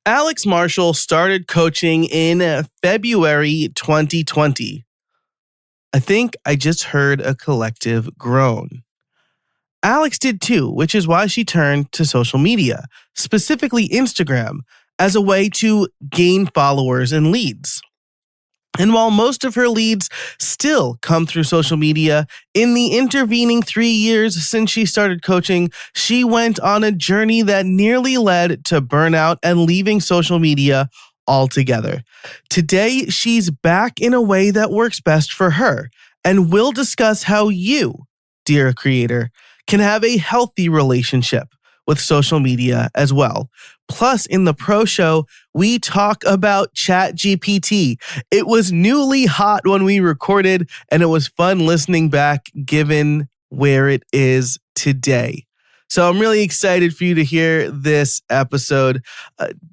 Alex Marshall started coaching in February 2020. I think I just heard a collective groan. Alex did too, which is why she turned to social media, specifically Instagram, as a way to gain followers and leads. And while most of her leads still come through social media, in the intervening 3 years since she started coaching, she went on a journey that nearly led to burnout and leaving social media altogether. Today, she's back in a way that works best for her, and we'll discuss how you, dear creator, can have a healthy relationship with social media as well. Plus, in the Pro Show, we talk about ChatGPT. It was newly hot when we recorded, and it was fun listening back given where it is today. So I'm really excited for you to hear this episode.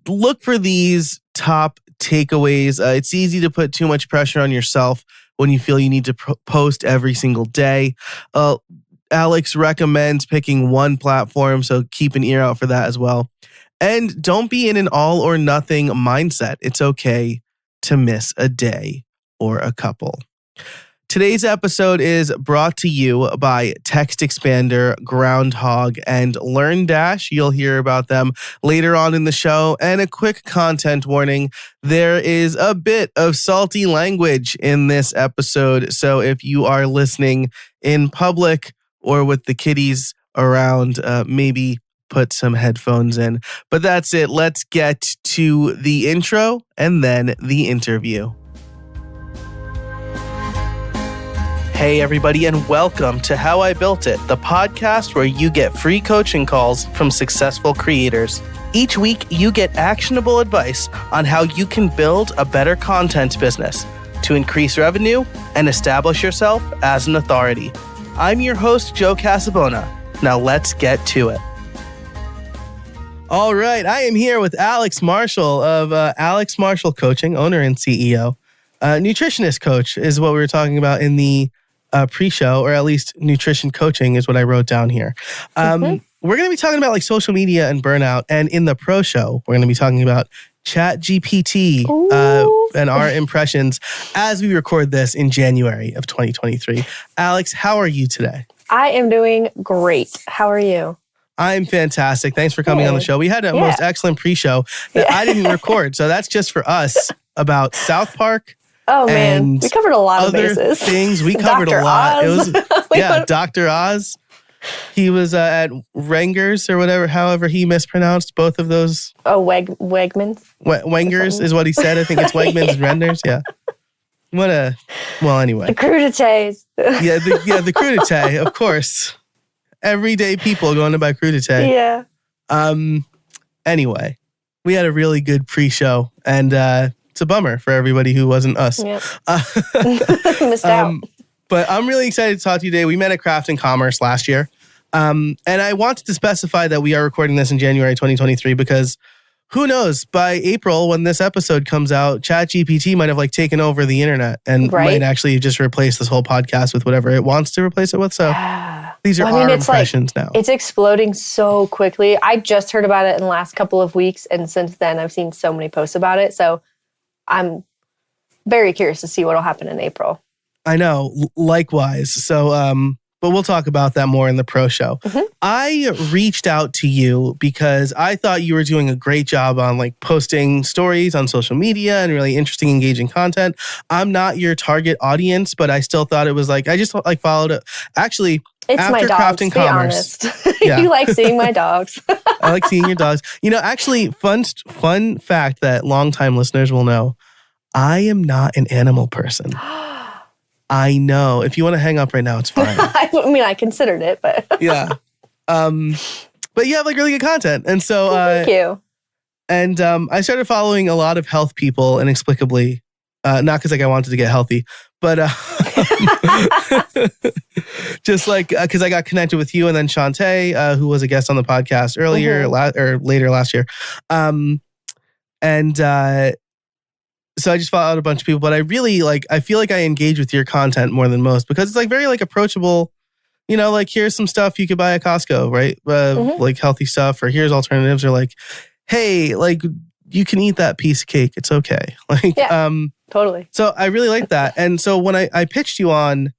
Look for these top takeaways. It's easy to put too much pressure on yourself when you feel you need to post every single day. Alex recommends picking one platform, so keep an ear out for that as well. And don't be in an all or nothing mindset. It's okay to miss a day or a couple. Today's episode is brought to you by Text Expander, Groundhog, and LearnDash. You'll hear about them later on in the show. And a quick content warning, there is a bit of salty language in this episode. So if you are listening in public or with the kiddies around, maybe put some headphones in. But that's it. Let's get to the intro and then the interview. Hey everybody, and welcome to How I Built It, the podcast where you get free coaching calls from successful creators. Each week, you get actionable advice on how you can build a better content business to increase revenue and establish yourself as an authority. I'm your host, Joe Casabona. Now let's get to it. All right, I am here with Alex Marshall of Alex Marshall Coaching, owner and CEO. Nutritionist coach is what we were talking about in the pre-show, or at least nutrition coaching is what I wrote down here. We're going to be talking about like social media and burnout. And in the pro show, we're going to be talking about ChatGPT and our impressions as we record this in January of 2023. Alex, how are you today? I am doing great. How are you? I'm fantastic. Thanks for coming on the show. We had a most excellent pre-show that I didn't record. So that's just for us about South Park. Oh man, we covered a lot of bases. Things we covered Dr. a lot. Oz. It was Dr. Oz. He was at Wengers or whatever, however he mispronounced both of those. Oh, Wegmans. Wengers is what he said. I think it's Wegmans and Renders. Yeah. Anyway. The crudités. The crudité, of course. Everyday people going to buy crudité. Yeah. Anyway, we had a really good pre-show, and it's a bummer for everybody who wasn't us. Yep. Missed out. But I'm really excited to talk to you today. We met at Craft and Commerce last year. And I wanted to specify that we are recording this in January 2023 because who knows, by April when this episode comes out, ChatGPT might have like taken over the internet and might actually just replace this whole podcast with whatever it wants to replace it with. So these are our impressions now. It's exploding so quickly. I just heard about it in the last couple of weeks. And since then, I've seen so many posts about it. So I'm very curious to see what will happen in April. I know, likewise. So, but we'll talk about that more in the pro show. I reached out to you because I thought you were doing a great job on like posting stories on social media and really interesting, engaging content. I'm not your target audience, but I still thought it was like, I just like followed it. Actually, it's after my dogs, Craft and Commerce. Be honest. You like seeing my dogs. I like seeing your dogs. You know, actually, fun fact that longtime listeners will know, I am not an animal person. I know. If you want to hang up right now, it's fine. I mean, I considered it, but yeah. But you have like really good content, and so thank you. And I started following a lot of health people inexplicably, not because like I wanted to get healthy, but just like because I got connected with you and then Shantae, who was a guest on the podcast earlier or later last year, so I just followed a bunch of people, but I really I feel like I engage with your content more than most because it's like very like approachable, you know, like here's some stuff you could buy at Costco, right? Like healthy stuff, or here's alternatives, or like, hey, like you can eat that piece of cake. It's okay. Like, Yeah. Totally. so I really like that. And so when I pitched you on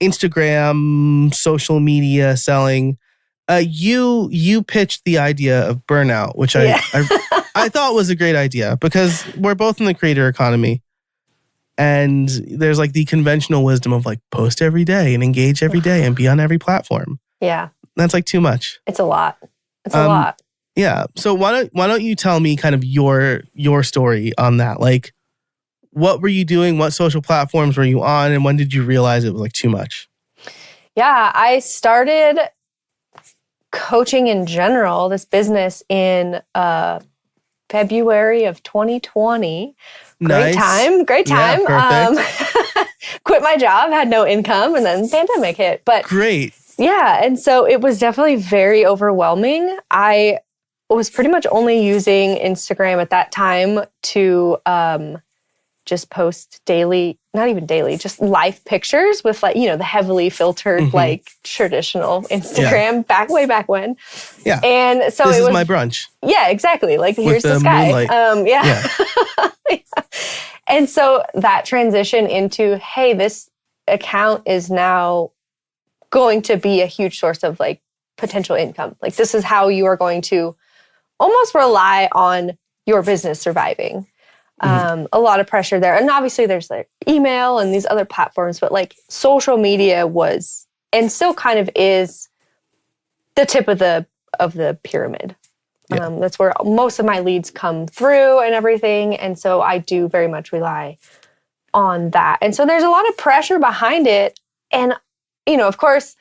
Instagram, social media selling, you pitched the idea of burnout, which I thought was a great idea because we're both in the creator economy. And there's like the conventional wisdom of like post every day and engage every day and be on every platform. Yeah. That's like too much. It's a lot. It's a lot. Yeah. So why don't you tell me kind of your story on that? Like, what were you doing? What social platforms were you on? And when did you realize it was like too much? Yeah, I started coaching in general, this business in February of 2020. Great time. Yeah, perfect. Quit my job, had no income, and then pandemic hit. But great. Yeah, and so it was definitely very overwhelming. I was pretty much only using Instagram at that time to just post daily, not even daily, just life pictures with like, the heavily filtered, like traditional Instagram way back when. Yeah. And so this it was is my brunch. Yeah, exactly. Like here's the sky. Moonlight. Yeah. And so that transition into, hey, this account is now going to be a huge source of like potential income. Like this is how you are going to almost rely on your business surviving. A lot of pressure there. And obviously there's like email and these other platforms, but like social media was, and still kind of is, the tip of the pyramid. Yeah. That's where most of my leads come through and everything. And so I do very much rely on that. And so there's a lot of pressure behind it. And, of course,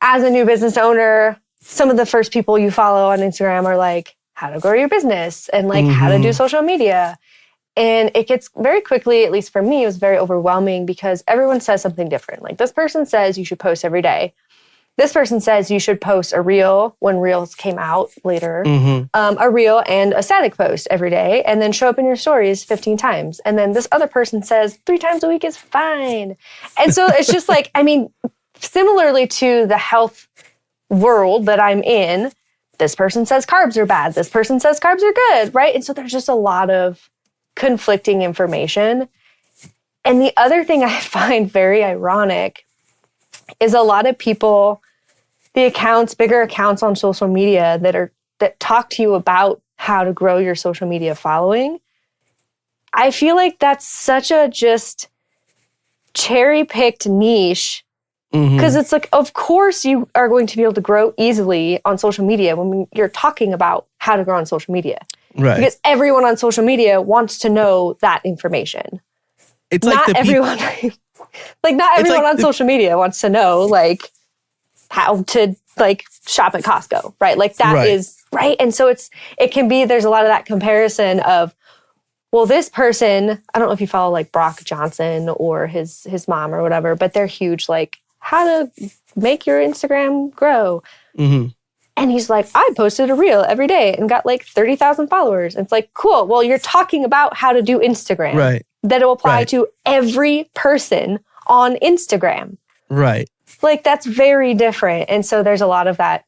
as a new business owner, some of the first people you follow on Instagram are like, how to grow your business and like how to do social media. And it gets very quickly, at least for me, it was very overwhelming because everyone says something different. Like this person says you should post every day. This person says you should post a reel when reels came out later, a reel and a static post every day, and then show up in your stories 15 times. And then this other person says 3 times a week is fine. And so it's just like, similarly to the health world that I'm in, this person says carbs are bad. This person says carbs are good, right? And so there's just a lot of conflicting information. And the other thing I find very ironic is a lot of people, the accounts, bigger accounts on social media that talk to you about how to grow your social media following. I feel like that's such a just cherry-picked niche. Because it's like, of course you are going to be able to grow easily on social media when you're talking about how to grow on social media. Right. Because everyone on social media wants to know that information. It's not like everyone on social media wants to know like how to like shop at Costco, right? Like that is right. And so it can be, there's a lot of that comparison of, well, this person, I don't know if you follow like Brock Johnson or his mom or whatever, but they're huge, like how to make your Instagram grow. And he's like, I posted a reel every day and got like 30,000 followers. And it's like, cool. Well, you're talking about how to do Instagram. Right. That'll apply to every person on Instagram. Right. Like that's very different. And so there's a lot of that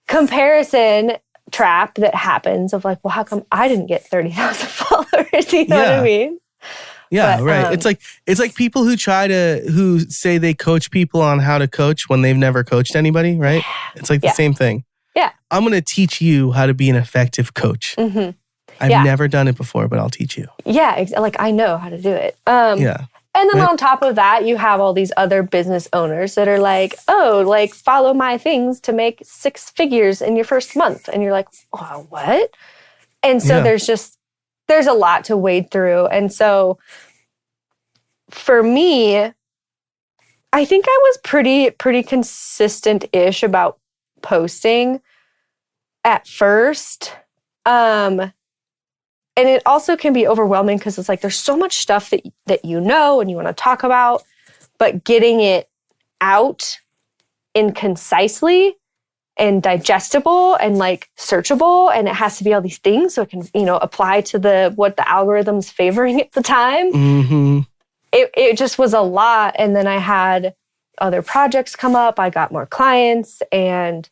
comparison trap that happens of like, well, how come I didn't get 30,000 followers? You know what I mean? Yeah, But, right. It's like people who say they coach people on how to coach when they've never coached anybody, right? It's like the same thing. Yeah. I'm going to teach you how to be an effective coach. I've never done it before, but I'll teach you. Yeah, like I know how to do it. Yeah. And then on top of that, you have all these other business owners that are like, oh, like follow my things to make 6 figures in your first month. And you're like, oh, what? And so there's a lot to wade through. And so for me, I think I was pretty consistent-ish about posting at first. And it also can be overwhelming because it's like there's so much stuff that you know and you want to talk about, but getting it out in concisely and digestible and like searchable, and it has to be all these things so it can, apply to what the algorithm's favoring at the time. It just was a lot. And then I had other projects come up. I got more clients, and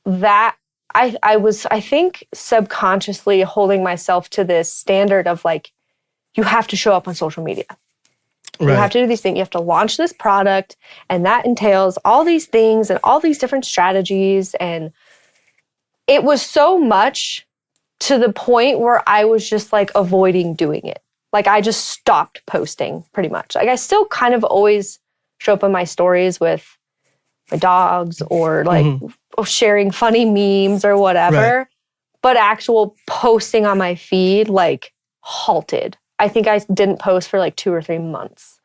that I was, I think, subconsciously holding myself to this standard of like, you have to show up on social media. You have to do these things. You have to launch this product, and that entails all these things and all these different strategies. And it was so much to the point where I was just like avoiding doing it. Like I just stopped posting pretty much. Like I still kind of always show up in my stories with my dogs or like sharing funny memes or whatever. Right. But actual posting on my feed like halted. I think I didn't post for like 2 or 3 months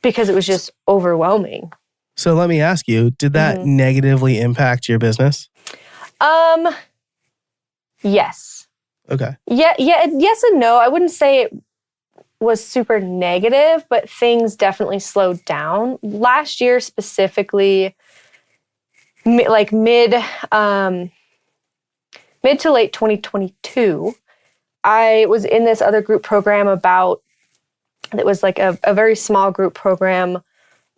because it was just overwhelming. So let me ask you, did that negatively impact your business? Yes. Okay. Yeah, yes and no. I wouldn't say it was super negative, but things definitely slowed down. Last year specifically, like mid to late 2022, I was in this other group program it was like a very small group program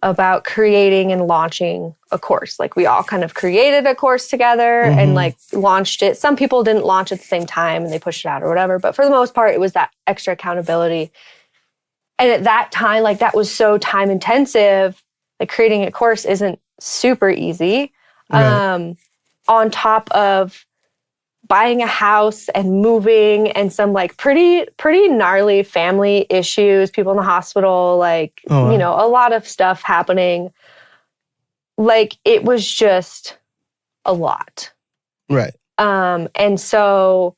about creating and launching a course. Like we all kind of created a course together and like launched it. Some people didn't launch at the same time and they pushed it out or whatever. But for the most part, it was that extra accountability. And at that time, like that was so time intensive. Like creating a course isn't super easy. Right. On top of buying a house and moving and some like pretty gnarly family issues, people in the hospital, like, you know, a lot of stuff happening. Like it was just a lot. Right. And so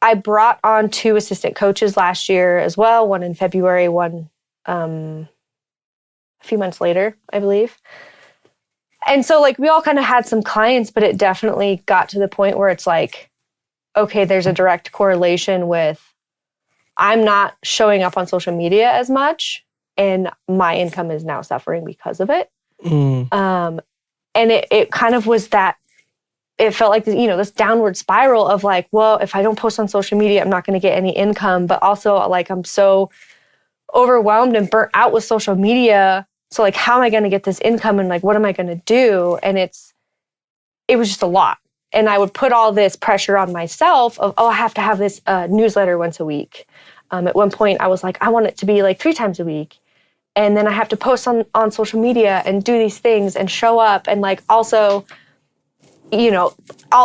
I brought on 2 assistant coaches last year as well, one in February, one a few months later, I believe. And so like we all kind of had some clients, but it definitely got to the point where it's like, okay, there's a direct correlation with I'm not showing up on social media as much and my income is now suffering because of it. And it kind of was that, it felt like, you know, this downward spiral of like, well, if I don't post on social media, I'm not going to get any income, but also like I'm so overwhelmed and burnt out with social media. So like, how am I going to get this income and like, what am I going to do? And it was just a lot. And I would put all this pressure on myself of, oh, I have to have this newsletter once a week. At one point I was like, I want it to be like 3 times a week. And then I have to post on social media and do these things and show up. And like, also, you know,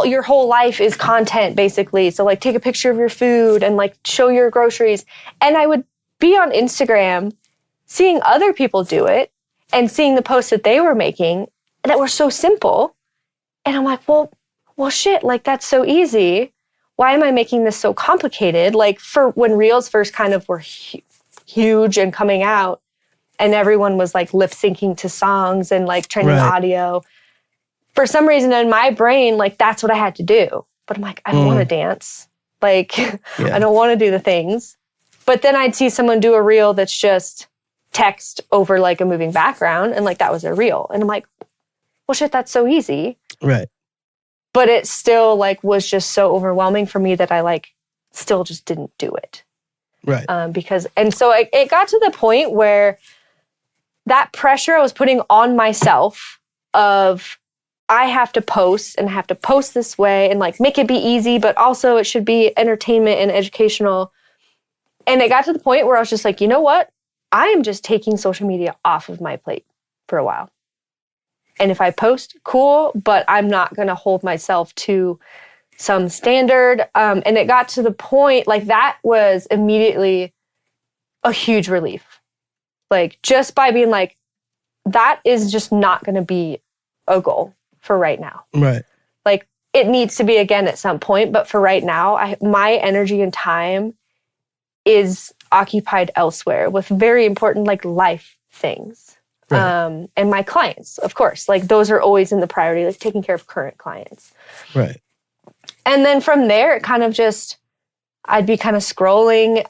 your whole life is content basically. So like take a picture of your food and like show your groceries. And I would be on Instagram seeing other people do it and seeing the posts that they were making that were so simple. And I'm like, well, shit, like that's so easy. Why am I making this so complicated? Like for when Reels first kind of were huge and coming out and everyone was like lip syncing to songs and like trending audio. For some reason in my brain, like that's what I had to do. But I'm like, I don't want to dance. Like, I don't want to do the things. But then I'd see someone do a reel that's just text over like a moving background and like that was a reel. And I'm like, well, shit, that's so easy. Right. But it still like was just so overwhelming for me that I like still just didn't do it. Right. And so it got to the point where that pressure I was putting on myself of I have to post and I have to post this way and like make it be easy, but also it should be entertainment and educational. And it got to the point where I was just like, you know what? I am just taking social media off of my plate for a while. And if I post, cool, but I'm not going to hold myself to some standard. And it got to the point, like that was immediately a huge relief. Like just by being like, that is just not going to be a goal for right now. Right. Like it needs to be again at some point, but for right now, my energy and time is occupied elsewhere with very important like life things. Right. And my clients, of course, like those are always in the priority, like taking care of current clients. Right. And then from there, it kind of just, I'd be kind of scrolling,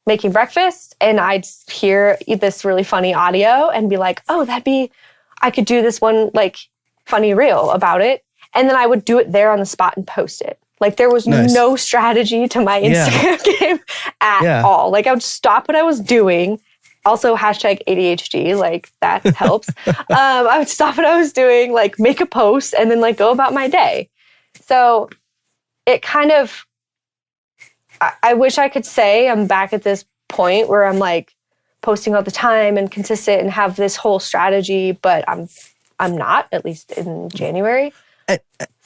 making breakfast, and I'd hear this really funny audio and be like, oh, I could do this one like funny reel about it. And then I would do it there on the spot and post it. Like there was no strategy to my Instagram game at all. Like I would stop what I was doing Also, hashtag ADHD, like that helps. I would stop what I was doing, like make a post and then like go about my day. So it kind of, I wish I could say I'm back at this point where I'm like posting all the time and consistent and have this whole strategy, but I'm not, at least in January. And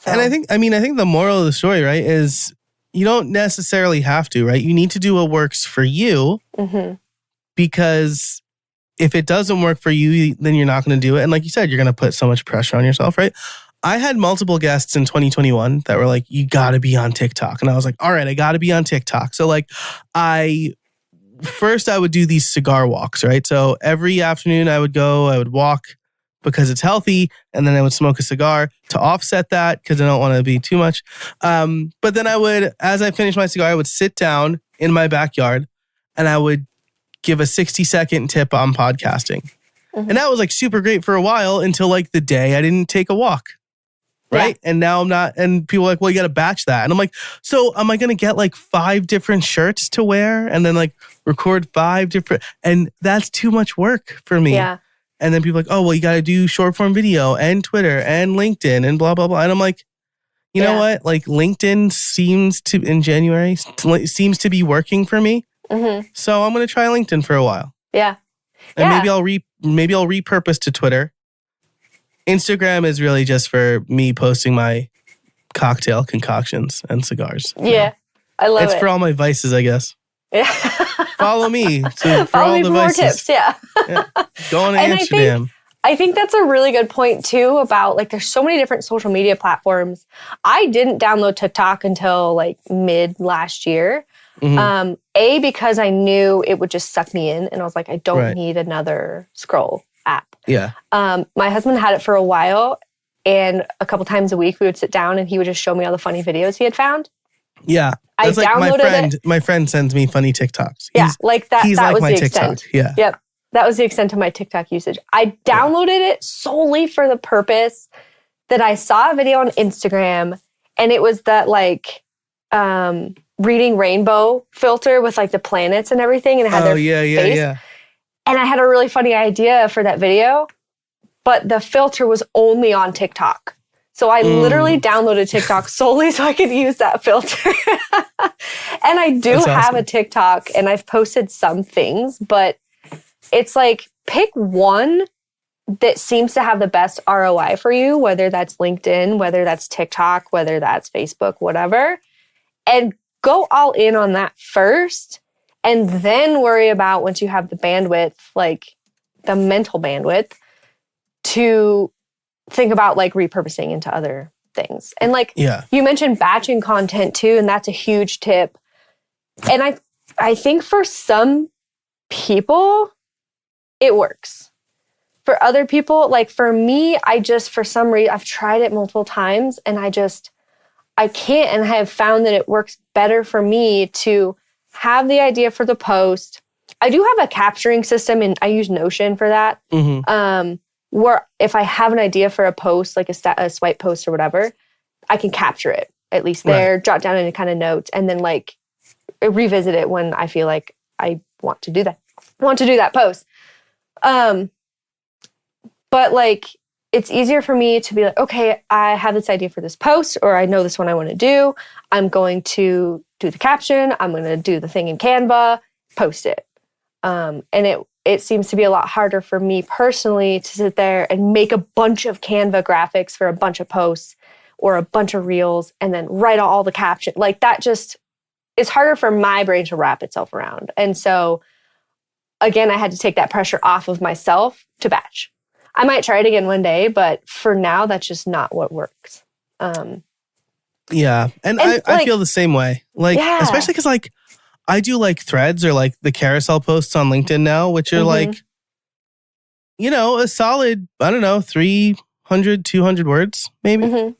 I think the moral of the story, right, is you don't necessarily have to, right? You need to do what works for you. Mm-hmm. Because if it doesn't work for you, then you're not going to do it. And like you said, you're going to put so much pressure on yourself, right? I had multiple guests in 2021 that were like, you got to be on TikTok. And I was like, all right, I got to be on TikTok. So like I would do these cigar walks, right? So every afternoon I would walk because it's healthy. And then I would smoke a cigar to offset that because I don't want to be too much. But then as I finished my cigar, I would sit down in my backyard and I would give a 60-second tip on podcasting. Mm-hmm. And that was like super great for a while until like the day I didn't take a walk. Right. Yeah. And now I'm not. And people are like, well, you got to batch that. And I'm like, so am I going to get like 5 different shirts to wear and then like record 5 different? And that's too much work for me. Yeah. And then people are like, oh, well, you got to do short form video and Twitter and LinkedIn and blah, blah, blah. And I'm like, you know what? Like LinkedIn in January seems to be working for me. Mm-hmm. So I'm going to try LinkedIn for a while. Yeah. And maybe I'll repurpose to Twitter. Instagram is really just for me posting my cocktail concoctions and cigars. Yeah. I love it. It's for all my vices, I guess. Yeah. Follow me for Follow all me the for vices. More tips. Yeah. Go on Amsterdam. I think that's a really good point too about like there's so many different social media platforms. I didn't download TikTok until like mid last year. Mm-hmm. Because I knew it would just suck me in and I was like, I don't need another scroll app. Yeah. My husband had it for a while and a couple times a week we would sit down and he would just show me all the funny videos he had found. Yeah. That's like my friend sends me funny TikToks. Like that. He's that like was my the TikTok. extent. Yeah. Yep. That was the extent of my TikTok usage. I downloaded it solely for the purpose that I saw a video on Instagram and it was that like reading rainbow filter with like the planets and everything and it had their face. Yeah. And I had a really funny idea for that video, but the filter was only on TikTok. So I literally downloaded TikTok solely so I could use that filter. And I do have a TikTok and I've posted some things, but it's like pick one that seems to have the best ROI for you, whether that's LinkedIn, whether that's TikTok, whether that's Facebook, whatever, and go all in on that first and then worry about once you have the bandwidth, like the mental bandwidth to think about like repurposing into other things. And like you mentioned batching content too, and that's a huge tip. And I think for some people, it works. For other people, like for me, for some reason, I've tried it multiple times and I can't, and I have found that it works better for me to have the idea for the post. I do have a capturing system and I use Notion for that. Mm-hmm. Where if I have an idea for a post, like a swipe post or whatever, I can capture it at least there, jot down any kind of notes, and then like revisit it when I feel like I want to do that post. But like, it's easier for me to be like, okay, I have this idea for this post, or I know this one I want to do. I'm going to do the caption. I'm going to do the thing in Canva, post it. And it seems to be a lot harder for me personally to sit there and make a bunch of Canva graphics for a bunch of posts or a bunch of reels and then write all the caption. Like that just, it's harder for my brain to wrap itself around. And so again, I had to take that pressure off of myself to batch. I might try it again one day, but for now, that's just not what works. Yeah. And I feel the same way. Like, especially because like I do like threads or like the carousel posts on LinkedIn now, which are like, you know, a solid, I don't know, 300, 200 words, maybe. Mm-hmm.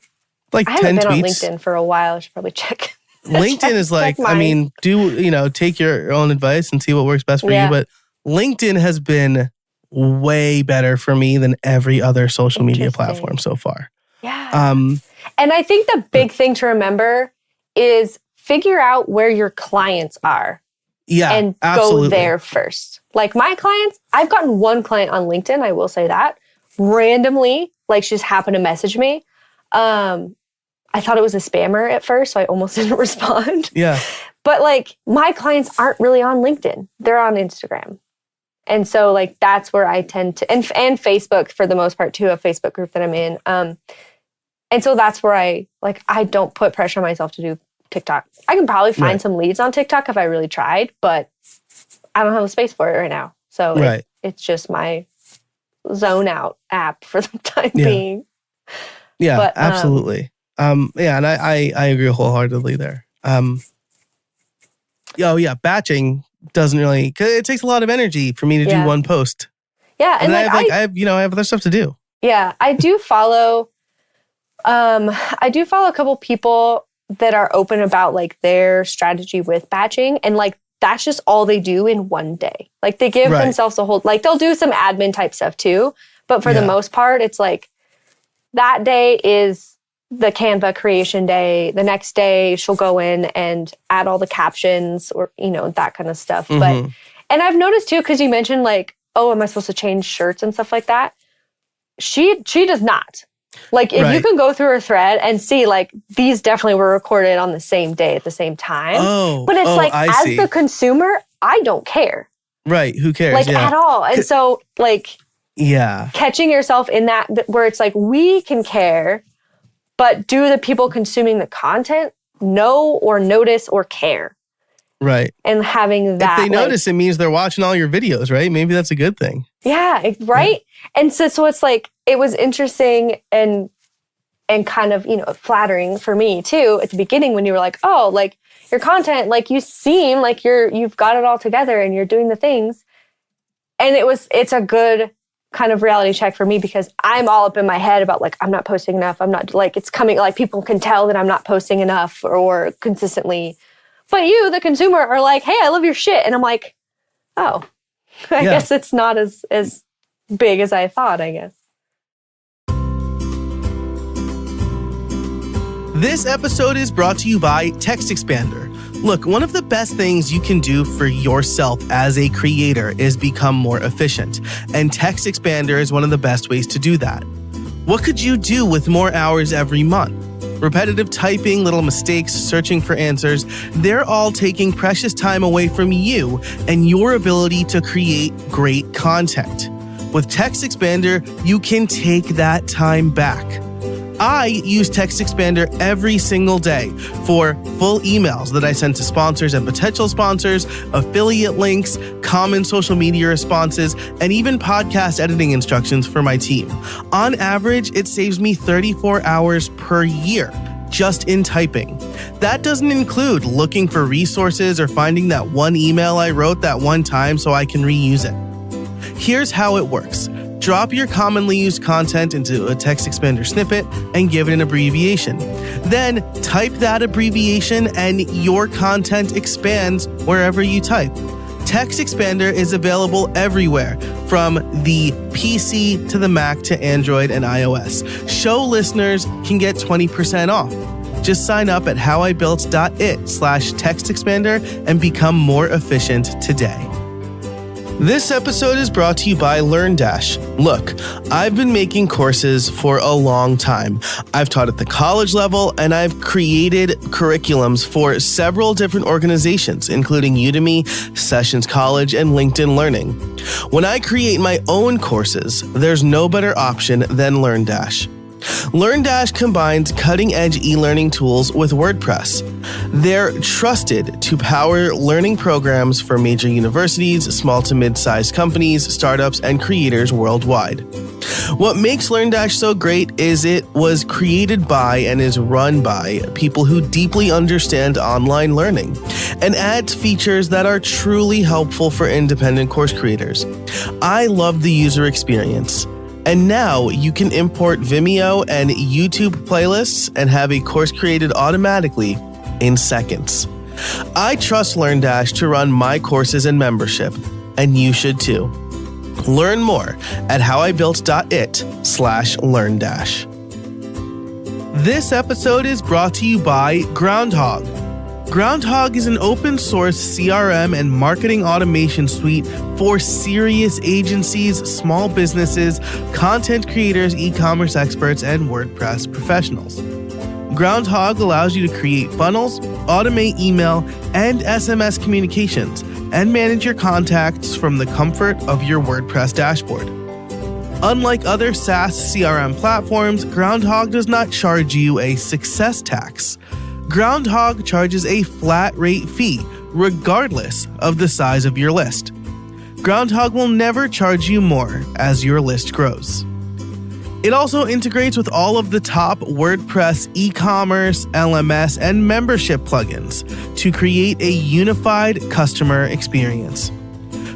Like 10 tweets. I haven't been on LinkedIn for a while. I should probably check. LinkedIn is like, I mean, take your own advice and see what works best for you. But LinkedIn has been way better for me than every other social media platform so far. Yeah. And I think the big thing to remember is figure out where your clients are. Yeah, and absolutely. go there first. Like my clients, I've gotten one client on LinkedIn, I will say that, randomly, like she just happened to message me. I thought it was a spammer at first, so I almost didn't respond. Yeah. But like my clients aren't really on LinkedIn. They're on Instagram. And so like that's where I tend to, and Facebook for the most part too, a Facebook group that I'm in. And so that's where I don't put pressure on myself to do TikTok. I can probably find some leads on TikTok if I really tried, but I don't have the space for it right now. So it's just my zone out app for the time being. Yeah, but, absolutely. And I agree wholeheartedly there. Batching doesn't really, cause it takes a lot of energy for me to do one post. Yeah. And like, I have other stuff to do. Yeah. I do follow a couple people that are open about like their strategy with batching, and like that's just all they do in one day. Like they give themselves a whole, like they'll do some admin type stuff too, but for the most part, it's like that day is the Canva creation day. The next day she'll go in and add all the captions or, that kind of stuff. Mm-hmm. But, and I've noticed too, cause you mentioned like, oh, am I supposed to change shirts and stuff like that? She does not. Like if you can go through her thread and see like these definitely were recorded on the same day at the same time. Oh, but it's as the consumer, I don't care. Right. Who cares? Like at all. And so like, catching yourself in that where it's like, we can care, but do the people consuming the content know or notice or care? Right. And having that. If they notice, it means they're watching all your videos, right? Maybe that's a good thing. Yeah. Right. Yeah. And so it's like, it was interesting and kind of, flattering for me too at the beginning when you were like, oh, like your content, like you seem like you've got it all together and you're doing the things. And it's a good kind of reality check for me because I'm all up in my head about like, I'm not posting enough. I'm not like, it's coming, like people can tell that I'm not posting enough or consistently. But you, the consumer, are like, hey, I love your shit. And I'm like, oh, I guess it's not as big as I thought, I guess. This episode is brought to you by TextExpander. Look, one of the best things you can do for yourself as a creator is become more efficient, and TextExpander is one of the best ways to do that. What could you do with more hours every month? Repetitive typing, little mistakes, searching for answers, they're all taking precious time away from you and your ability to create great content. With TextExpander, you can take that time back. I use TextExpander every single day for full emails that I send to sponsors and potential sponsors, affiliate links, common social media responses, and even podcast editing instructions for my team. On average, it saves me 34 hours per year just in typing. That doesn't include looking for resources or finding that one email I wrote that one time so I can reuse it. Here's how it works. Drop your commonly used content into a TextExpander snippet and give it an abbreviation. Then type that abbreviation and your content expands wherever you type. TextExpander is available everywhere from the PC to the Mac to Android and iOS. Show listeners can get 20% off. Just sign up at howibuilt.it/TextExpander and become more efficient today. This episode is brought to you by LearnDash. Look, I've been making courses for a long time. I've taught at the college level, and I've created curriculums for several different organizations, including Udemy, Sessions College, and LinkedIn Learning. When I create my own courses, there's no better option than LearnDash. LearnDash combines cutting-edge e-learning tools with WordPress. They're trusted to power learning programs for major universities, small to mid-sized companies, startups, and creators worldwide. What makes LearnDash so great is it was created by and is run by people who deeply understand online learning and adds features that are truly helpful for independent course creators. I love the user experience. And now you can import Vimeo and YouTube playlists and have a course created automatically in seconds. I trust LearnDash to run my courses and membership, and you should too. Learn more at howibuilt.it/LearnDash. This episode is brought to you by Groundhog. Groundhog is an open source CRM and marketing automation suite for serious agencies, small businesses, content creators, e-commerce experts, and WordPress professionals. Groundhog allows you to create funnels, automate email and SMS communications, and manage your contacts from the comfort of your WordPress dashboard. Unlike other SaaS CRM platforms, Groundhog does not charge you a success tax. Groundhog charges a flat rate fee, regardless of the size of your list. Groundhog will never charge you more as your list grows. It also integrates with all of the top WordPress e-commerce, LMS, and membership plugins to create a unified customer experience.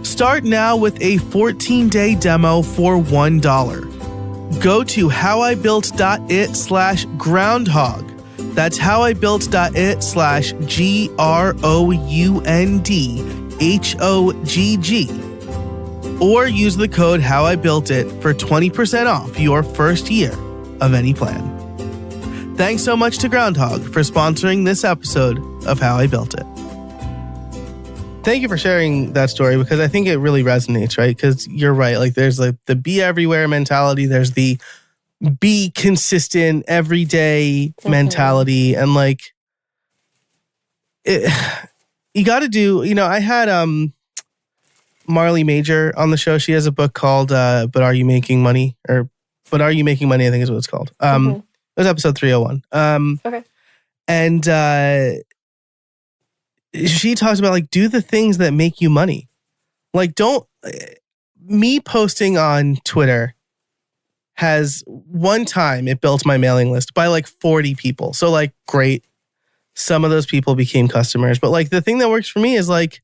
Start now with a 14-day demo for $1. Go to howibuilt.it/groundhog. That's howibuilt.it/GROUNDHOGG. Or use the code HowIBuiltIt for 20% off your first year of any plan. Thanks so much to Groundhog for sponsoring this episode of How I Built It. Thank you for sharing that story because I think it really resonates, right? Because you're right. Like there's like the be everywhere mentality. There's the be consistent everyday mentality. And like, you got to do, I had Marley Major on the show. She has a book called But Are You Making Money? Or But Are You Making Money? I think is what it's called. It was episode 301. Okay. And she talks about like, do the things that make you money. Like me posting on Twitter has one time it built my mailing list by like 40 people. So like, great. Some of those people became customers. But like the thing that works for me is like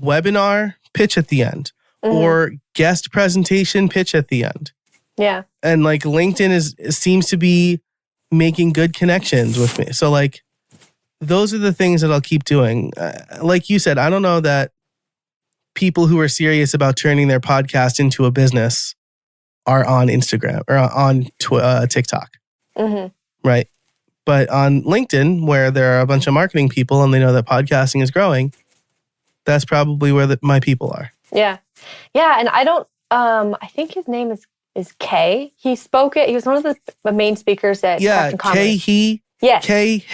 webinar pitch at the end or guest presentation pitch at the end. Yeah. And like LinkedIn seems to be making good connections with me. So like those are the things that I'll keep doing. Like you said, I don't know that people who are serious about turning their podcast into a business are on Instagram or on TikTok. Right. But on LinkedIn, where there are a bunch of marketing people and they know that podcasting is growing, that's probably where my people are. Yeah. Yeah. And I don't, I think his name is Kay. He spoke it. He was one of the main speakers at Captain Commerce. He. Yes. He,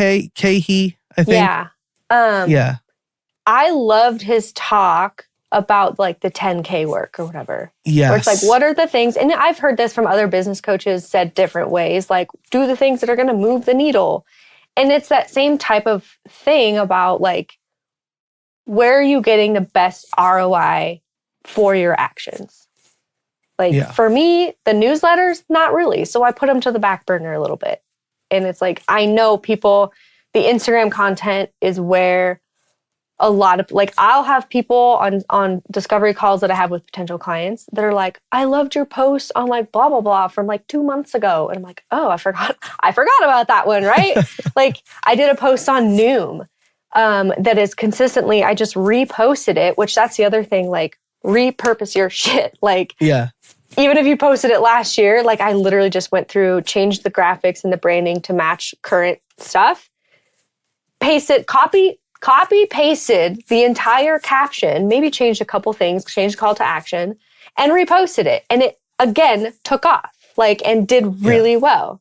I think. Yeah. Yeah. I loved his talk about like the 10K work or whatever. Yes. Where it's like, what are the things? And I've heard this from other business coaches said different ways, like do the things that are going to move the needle. And it's that same type of thing about like, where are you getting the best ROI for your actions? Like for me, the newsletters, not really. So I put them to the back burner a little bit. And it's like, I know people, the Instagram content is where a lot of, like, I'll have people on discovery calls that I have with potential clients that are like, I loved your post on like blah, blah, blah from like 2 months ago. And I'm like, oh, I forgot about that one, right? Like I did a post on Noom that is consistently, I just reposted it, which that's the other thing, like repurpose your shit. Like, yeah. Even if you posted it last year, like I literally just went through, changed the graphics and the branding to match current stuff, paste it, copy pasted the entire caption, maybe changed a couple things, changed the call to action, and reposted it. And it, again, took off, like, and did really well.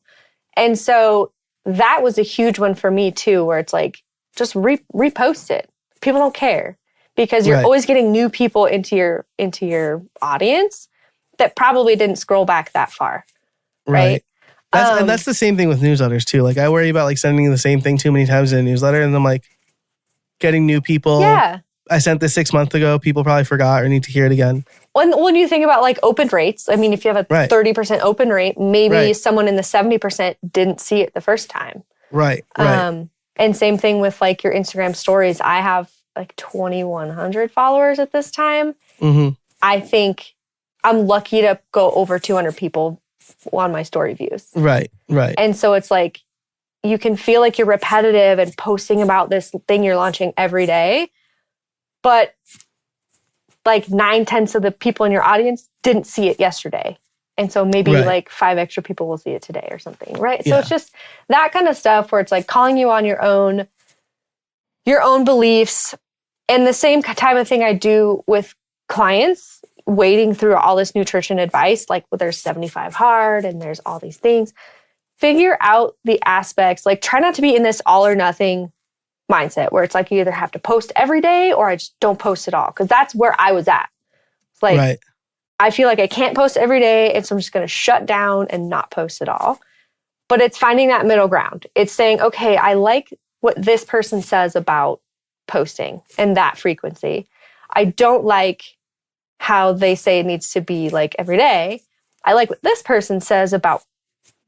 And so that was a huge one for me too, where it's like, just repost it. People don't care because you're always getting new people into your audience that probably didn't scroll back that far. Right. And that's the same thing with newsletters too. Like I worry about like sending the same thing too many times in a newsletter and I'm like getting new people. Yeah. I sent this 6 months ago. People probably forgot or need to hear it again. When you think about like open rates, I mean, if you have a 30% open rate, maybe someone in the 70% didn't see it the first time. Right. And same thing with like your Instagram stories. I have like 2,100 followers at this time. I think I'm lucky to go over 200 people on my story views. Right. And so it's like, you can feel like you're repetitive and posting about this thing you're launching every day, but like 9/10 of the people in your audience didn't see it yesterday. And so maybe like 5 extra people will see it today or something, right? So it's just that kind of stuff where it's like calling you on your own your own beliefs. And the same type of thing I do with clients, wading through all this nutrition advice, like well, there's 75 hard and there's all these things. Figure out the aspects, like try not to be in this all or nothing mindset where it's like you either have to post every day or I just don't post at all. Because that's where I was at. It's like, right. I feel like I can't post every day, and so I'm just going to shut down and not post at all. But it's finding that middle ground. It's saying, okay, I like what this person says about posting and that frequency. I don't like how they say it needs to be like every day. I like what this person says about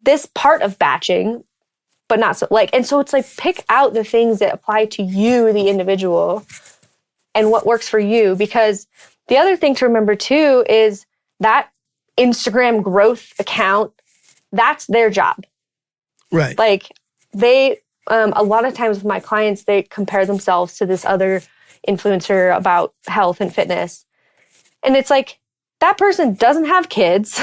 this part of batching, but not so like, and so it's like pick out the things that apply to you, the individual, and what works for you. Because the other thing to remember too is that Instagram growth account, that's their job. Right. Like they, a lot of times with my clients, they compare themselves to this other influencer about health and fitness. And it's like, that person doesn't have kids.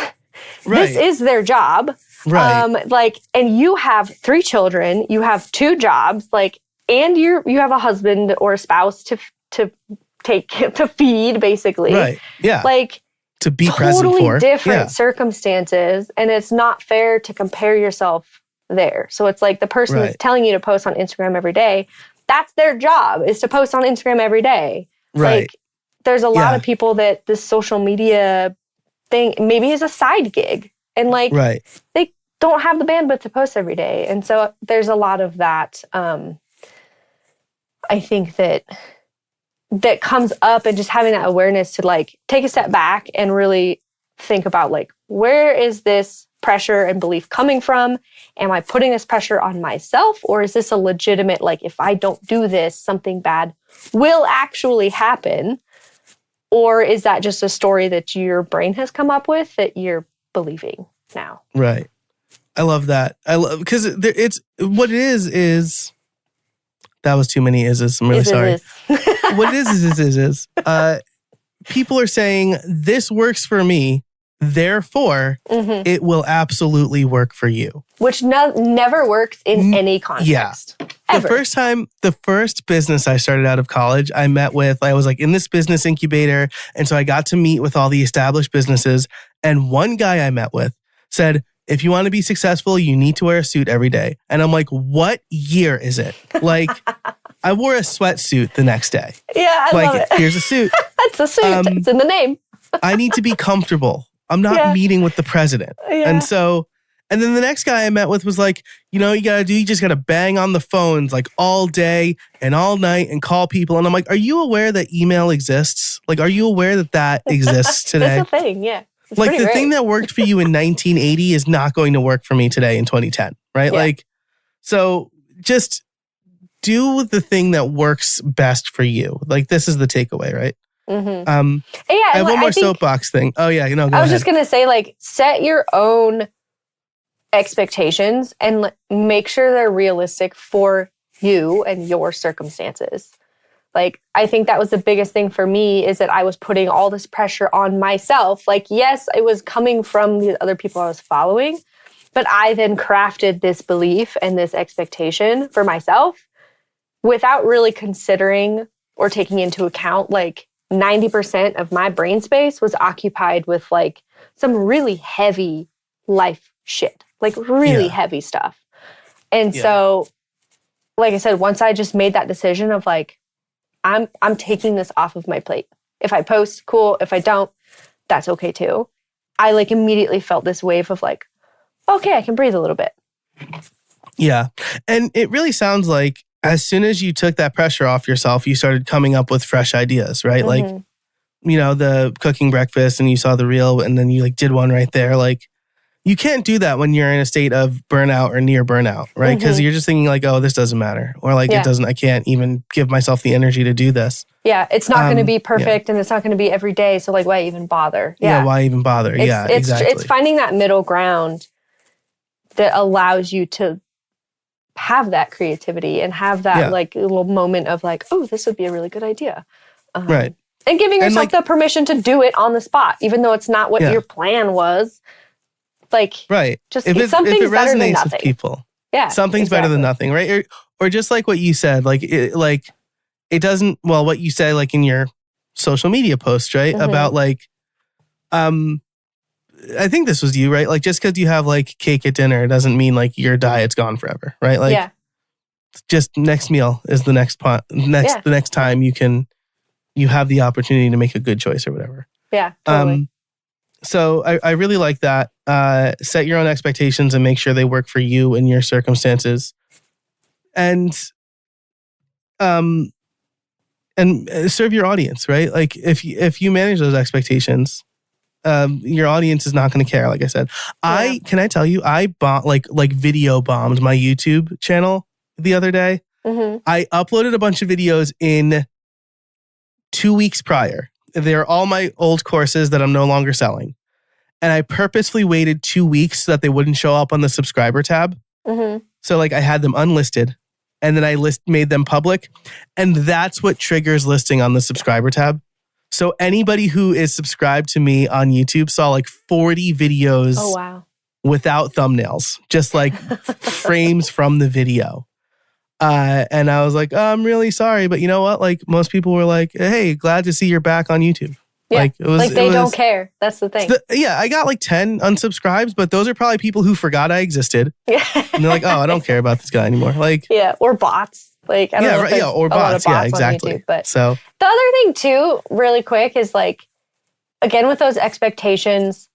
Right. This is their job. Right. Like, and you have 3 children, you have 2 jobs, like, and you have a husband or a spouse to feed, basically. Right. Yeah. Like, to be present for. Totally different circumstances. And it's not fair to compare yourself there. So it's like the person that's telling you to post on Instagram every day, that's their job, is to post on Instagram every day. Right. Like, there's a lot of people that this social media thing maybe is a side gig. And like, they don't have the bandwidth to post every day. And so there's a lot of that. I think that comes up, and just having that awareness to like take a step back and really think about like, where is this pressure and belief coming from? Am I putting this pressure on myself, or is this a legitimate, like, if I don't do this, something bad will actually happen? Or is that just a story that your brain has come up with that you're believing now? Right. I love that. Because it's what it is. That was too many ises. I'm really sorry. What it is. People are saying this works for me, therefore it will absolutely work for you. Which never works in any context. Yeah. Ever. The first business I started out of college, I was like in this business incubator. And so I got to meet with all the established businesses. And one guy I met with said, if you want to be successful, you need to wear a suit every day. And I'm like, what year is it? Like, I wore a sweatsuit the next day. Yeah, I love it. Here's a suit. It's a suit. It's in the name. I need to be comfortable. I'm not meeting with the president. Yeah. And then the next guy I met with was like, you just got to bang on the phones like all day and all night and call people. And I'm like, are you aware that email exists? Like, are you aware that exists today? It's a thing, yeah. It's like the great. thing that worked for you in 1980 is not going to work for me today in 2010, right? Yeah. Like, so just do the thing that works best for you. Like, this is the takeaway, right? Mm-hmm. I have one more soapbox thing. Oh yeah, go ahead. Just gonna say, like, set your own expectations and make sure they're realistic for you and your circumstances. Like, I think that was the biggest thing for me, is that I was putting all this pressure on myself. Like, yes, it was coming from the other people I was following, but I then crafted this belief and this expectation for myself without really considering or taking into account, like, 90% of my brain space was occupied with like some really heavy life shit, like really heavy stuff. And so, like I said, once I just made that decision of like, I'm taking this off of my plate. If I post, cool. If I don't, that's okay too. I like immediately felt this wave of like, okay, I can breathe a little bit. Yeah. And it really sounds like as soon as you took that pressure off yourself, you started coming up with fresh ideas, right? Like, the cooking breakfast, and you saw the reel, and then you like did one right there. Like, you can't do that when you're in a state of burnout or near burnout, right? Because you're just thinking like, oh, this doesn't matter. Or like, I can't even give myself the energy to do this. Yeah, it's not going to be perfect and it's not going to be every day. So like, why even bother? Yeah, why even bother? Exactly. It's finding that middle ground that allows you to have that creativity and have that like little moment of like, oh, this would be a really good idea. Right. And giving yourself the permission to do it on the spot, even though it's not what your plan was. Like, just if it resonates with people, something's better than nothing, right? Or just like what you said, like it doesn't, well, what you say like in your social media post, right? Mhm. About like, I think this was you, right? Like just because you have like cake at dinner doesn't mean like your diet's gone forever, right? Like yeah. just next meal is the next Yeah. the next time you have the opportunity to make a good choice or whatever. Yeah. Totally. So I really like that. Set your own expectations and make sure they work for you and your circumstances. And serve your audience, right? Like if you manage those expectations, your audience is not going to care. Like I said, can I tell you, I video bombed my YouTube channel the other day. Mm-hmm. I uploaded a bunch of videos in 2 weeks prior. They're all my old courses that I'm no longer selling. And I purposely waited 2 weeks so that they wouldn't show up on the subscriber tab. Mm-hmm. So like I had them unlisted and then I made them public. And that's what triggers listing on the subscriber tab. So anybody who is subscribed to me on YouTube saw like 40 videos Oh, wow. without thumbnails, just like frames from the video. And I was like, oh, I'm really sorry. But you know what? Like most people were like, hey, glad to see you're back on YouTube. Yeah. Like, they don't care. That's the thing. I got like 10 unsubscribes, but those are probably people who forgot I existed. Yeah. And they're like, oh, I don't care about this guy anymore. Like, yeah. Or bots. Like, I don't know if there's or a lot bots. of Yeah, bots exactly. on YouTube, but so the other thing too, really quick, is like, again, with those expectations,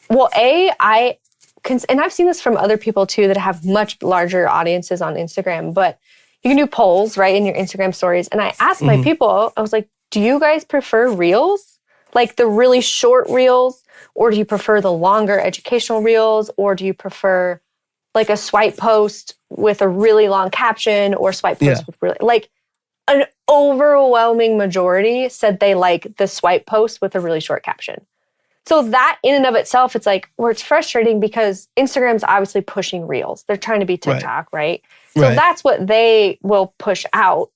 well, and I've seen this from other people too that have much larger audiences on Instagram, but you can do polls, right, in your Instagram stories. And I asked my people, I was like, do you guys prefer reels? Like the really short reels? Or do you prefer the longer educational reels? Or do you prefer like a swipe post with a really long caption or swipe post with really, like an overwhelming majority said they like the swipe post with a really short caption. So that in and of itself, it's like, where it's frustrating because Instagram's obviously pushing reels. They're trying to be TikTok, right? So that's what they will push out.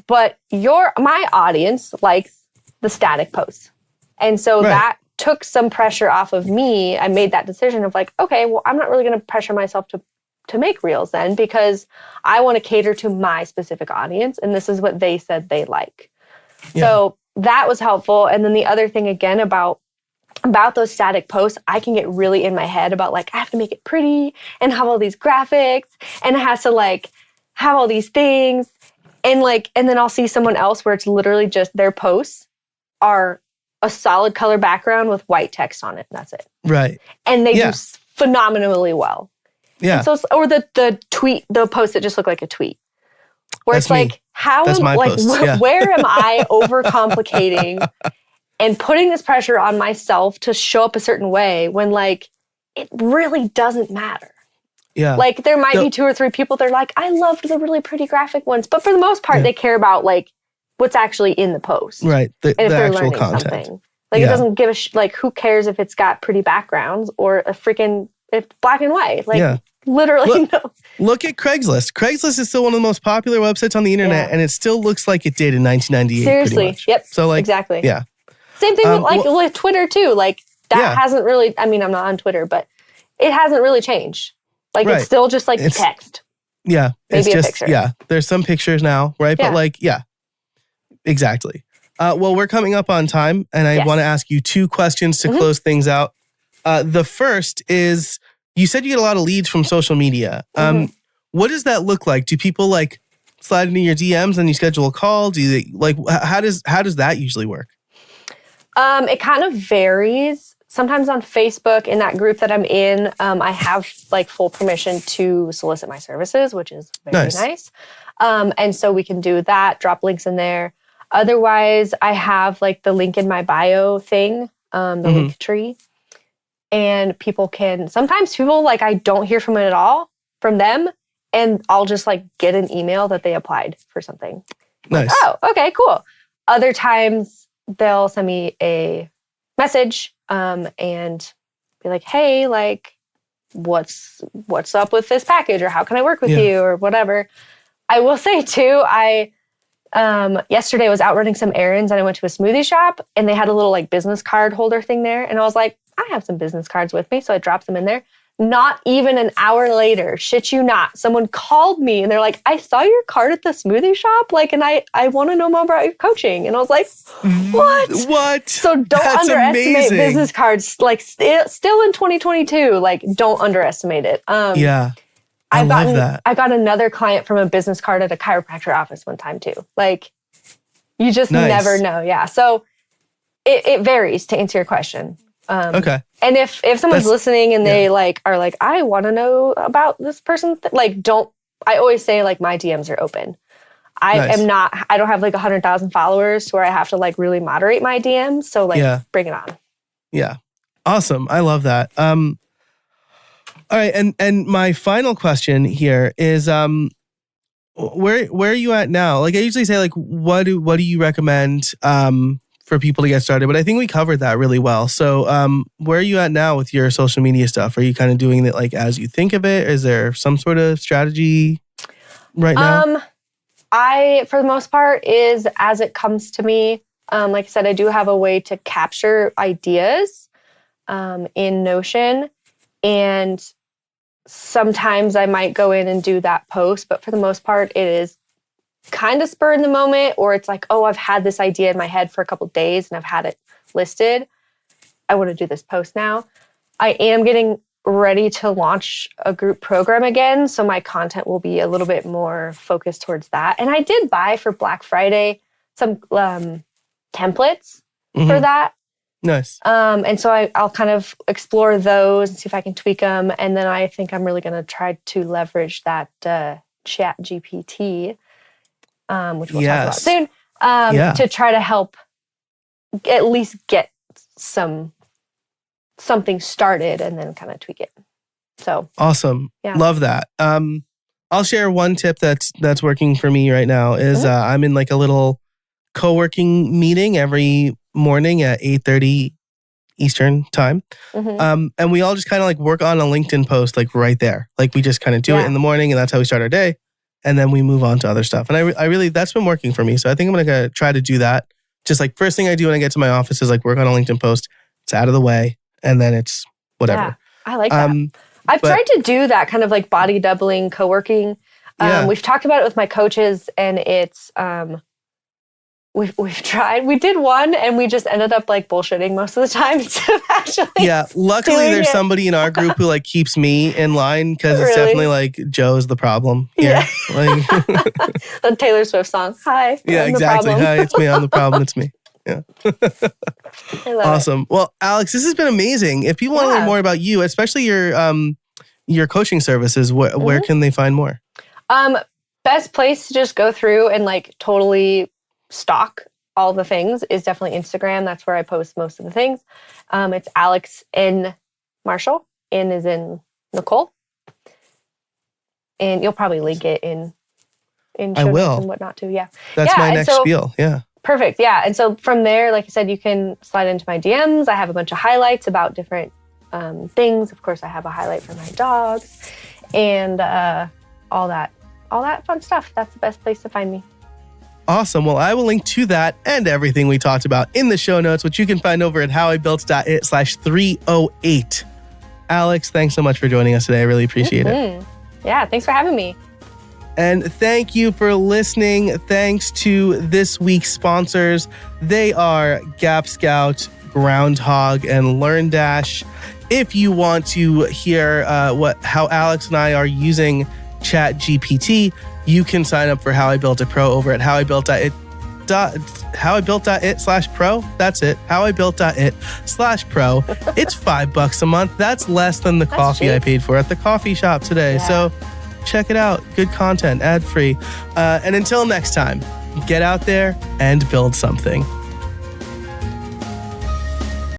But my audience likes the static posts. And so that took some pressure off of me. I made that decision of like, okay, well, I'm not really going to pressure myself to make reels then because I want to cater to my specific audience. And this is what they said they like. Yeah. So that was helpful. And then the other thing again about those static posts, I can get really in my head about like, I have to make it pretty and have all these graphics and it has to like have all these things. And then I'll see someone else where it's literally just their posts are a solid color background with white text on it. And that's it. Right. And they do phenomenally well. Yeah. And so, or the tweet, the post that just look like a tweet. Where That's it's like, me. how That's am my like post. Yeah. where am I overcomplicating and putting this pressure on myself to show up a certain way when like it really doesn't matter. Yeah. Like there might be 2 or 3 people that are like, I loved the really pretty graphic ones, but for the most part, they care about like what's actually in the post. Right. And if they're actual learning content. something. Like it doesn't give a like who cares if it's got pretty backgrounds or a freaking if black and white. Like literally no. Look at Craigslist. Craigslist is still one of the most popular websites on the internet and it still looks like it did in 1998. Seriously. Yep. So like exactly. Yeah. Same thing with Twitter too. Like that hasn't really, I mean, I'm not on Twitter, but it hasn't really changed. Like it's still just like text. Yeah. Maybe it's a just, picture. yeah. There's some pictures now, right? Yeah. But like, exactly. Well, we're coming up on time and I want to ask you 2 questions to close things out. The first is, you said you get a lot of leads from social media. What does that look like? Do people like slide into your DMs and you schedule a call? Do you like, how does that usually work? It kind of varies. Sometimes on Facebook in that group that I'm in, I have like full permission to solicit my services, which is very nice. And so we can do that, drop links in there. Otherwise, I have like the link in my bio thing, the link tree. And sometimes people like I don't hear from them. And I'll just like get an email that they applied for something. Nice. Like, oh, okay, cool. Other times they'll send me a message and be like, hey, like, what's up with this package or how can I work with you or whatever. I will say too, yesterday I was out running some errands and I went to a smoothie shop and they had a little like business card holder thing there. And I was like, I have some business cards with me. So I dropped them in there. not even an hour later, shit you not, someone called me and they're like, I saw your card at the smoothie shop. Like, and I want to know more about your coaching. And I was like, what? What? So don't That's underestimate amazing. business cards. Like still in 2022, like don't underestimate it. Yeah. I love that. I got another client from a business card at a chiropractor office one time too. Like you just Nice. never know. Yeah. So it varies to answer your question. Okay. And if someone's That's- listening and they like are like, I want to know about this person, like don't, I always say like my DMs are open. Nice. I don't have like 100,000 followers where I have to like really moderate my DMs. So like bring it on. Yeah. Awesome. I love that. All right. And my final question here is, where are you at now? Like I usually say, like, what do you recommend, for people to get started? But I think we covered that really well. So, where are you at now with your social media stuff? Are you kind of doing it like as you think of it? Is there some sort of strategy right now? I, for the most part, is as it comes to me. Like I said, I do have a way to capture ideas in Notion. And sometimes I might go in and do that post. But for the most part, it is kind of spur in the moment, or it's like, oh, I've had this idea in my head for a couple of days and I've had it listed. I want to do this post now. I am getting ready to launch a group program again. So my content will be a little bit more focused towards that. And I did buy for Black Friday some templates for that. Nice. And so I'll kind of explore those and see if I can tweak them. And then I think I'm really going to try to leverage that Chat GPT, which we'll talk about soon, to try to help at least get something started and then kind of tweak it. So awesome. Yeah. Love that. I'll share one tip that's working for me right now is I'm in like a little co-working meeting every morning at 8:30 Eastern time. And we all just kind of like work on a LinkedIn post like right there. Like we just kind of do it in the morning and that's how we start our day. And then we move on to other stuff. And I really, that's been working for me. So I think I'm going to try to do that. Just like first thing I do when I get to my office is like work on a LinkedIn post. It's out of the way. And then it's whatever. Yeah, I like that. I've tried to do that kind of like body doubling, co-working. We've talked about it with my coaches and it's, we've tried. We did one and we just ended up like bullshitting most of the time. So actually, luckily there's somebody in our group who like keeps me in line because it's definitely like Joe's the problem here. Like, the Taylor Swift song. Hi. Yeah, exactly. Hi, it's me. I'm the problem. It's me. Yeah. I love awesome. Well, Alex, this has been amazing. If people want to learn more about you, especially your coaching services, where can they find more? Best place to just go through and like totally stock all the things is definitely Instagram. That's where I post most of the things. It's Alex N. Marshall. N is in Nicole. And you'll probably link it in show notes and whatnot too. Yeah. That's my next spiel. Yeah. Perfect. Yeah. And so from there, like I said, you can slide into my DMs. I have a bunch of highlights about different things. Of course, I have a highlight for my dogs and all that fun stuff. That's the best place to find me. Awesome. Well, I will link to that and everything we talked about in the show notes, which you can find over at howibuilt.it/308. Alex, thanks so much for joining us today. I really appreciate it. Yeah, thanks for having me. And thank you for listening. Thanks to this week's sponsors. They are Gap Scout, Groundhog, and LearnDash. If you want to hear how Alex and I are using Chat GPT, you can sign up for How I Built It Pro over at howibuilt.it/pro. That's it. howibuilt.it/pro. It's $5 a month. That's less than the coffee I paid for at the coffee shop today. So check it out. Good content, ad-free. And until next time, get out there and build something.